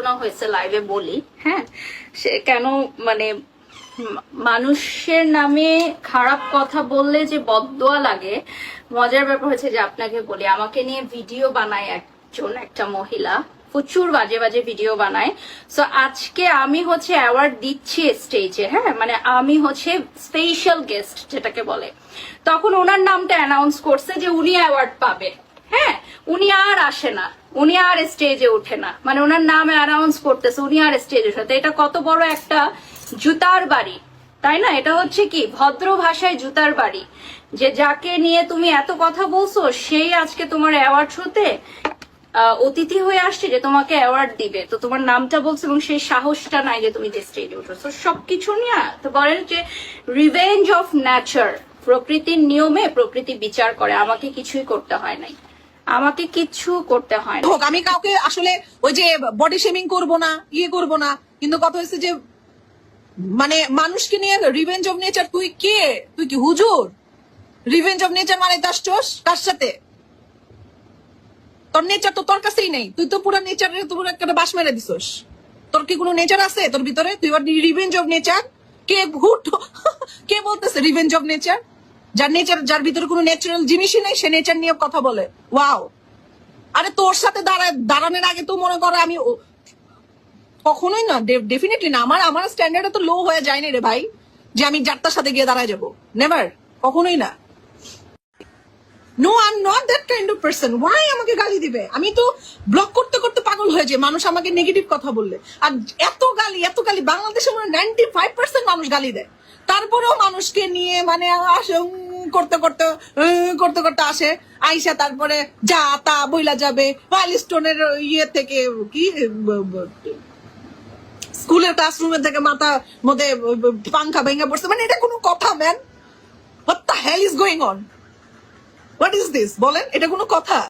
ঘটনা হয়েছে লাইভে বলি। হ্যাঁ, সে কেন মানে মানুষের নামে খারাপ কথা বললে যে বদদোয়া লাগে, মজার ব্যাপার হচ্ছে যে আপনাকে বলি, আমাকে নিয়ে ভিডিও বানায় একটা মহিলা, প্রচুর বাজে বাজে ভিডিও বানায়। সো আজকে আমি হচ্ছে অ্যাওয়ার্ড দিচ্ছি স্টেজে, হ্যাঁ মানে আমি হচ্ছে স্পেশাল গেস্ট যেটাকে বলে, তখন ওনার নামটা অ্যানাউন্স করছে যে উনি অ্যাওয়ার্ড পাবে। হ্যাঁ, উনি আর আসে না, উনি আর স্টেজে ওঠে না, মানে ওনার নাম অ্যানাউন্স করতেছে, উনি আর স্টেজে ওঠে। এটা কত বড় একটা জুতার বাড়ি, তাই না? এটা হচ্ছে কি ভদ্র ভাষায় জুতার বাড়ি, যে যাকে নিয়ে তুমি এত কথা বলছো সেই আজকে তোমার অ্যাওয়ার্ড শোতে অতিথি হয়ে আসছে যে তোমাকে অ্যাওয়ার্ড দিবে, তো তোমার নামটা বলছে এবং সেই সাহসটা নাই যে তুমি যে স্টেজে উঠো। সবকিছু নিয়ে তো বলেন যে রিভেঞ্জ অফ নেচার, প্রকৃতির নিয়মে প্রকৃতি বিচার করে, আমাকে কিছুই করতে হয় নাই, আমাকে কিছু করতে হয় না। আমি কাউকে আসলে ওই যে বডি শেমিং করবো না, ইয়ে করবো না, কিন্তু কথা হচ্ছে যে মানে মানুষকে নিয়ে রিভেঞ্জ অফ নেচার, তুই কে? তুই কি হুজুর? রিভেঞ্জ অফ নেচার মানে দাসটোস কার সাথে? তোর নেচার তো তোর কাছেই নেই, তুই তো পুরো নেচারের পুরো একটা বাস মেরে দিছস। তোর কি কোনো নেচার আছে তোর ভিতরে? তুই রিভেঞ্জ অফ নেচার কে? কে বলতেছে রিভেঞ্জ অফ নেচার? যার নেচার, যার ভিতরে কোনো ন্যাচারাল জিনিসই নেই, সে নেচার নিয়ে কথা বলে। ওয়াও! আরে তোর সাথে দাঁড়ানোর আগে তো মনে করো আমি কখনোই না, ডেফিনেটলি না, আমার স্ট্যান্ডার্ড তো লো হয়ে যায়নি রে ভাই, যে আমি যারটার সাথে গিয়ে দাঁড়ায় যাবো। নেভার, কখনোই না। No, I am not that kind of person. Why আমাকে গালি দিবে? আমি তো ব্লক করতে করতে পাগল হয়ে যায় মানুষ আমাকে নেগেটিভ কথা বললে। আর এত গালি বাংলাদেশে মানে 95% মানুষ গালি দেয়, তারপরেও মানুষকে নিয়ে মানে আসে করতে করতে করতে করতে আসে আইসা, তারপরে যা তা বইলা যাবে। ওয়াইল্ডস্টোনের ইয়ে থেকে কি স্কুলের ক্লাসরুমের থেকে মাথা মধ্যে পাংখা ভেঙে পড়ছে, মানে এটা কোনো কথা? Man, what the hell is going on? What is this? বলেন, এটা কোনো কথা?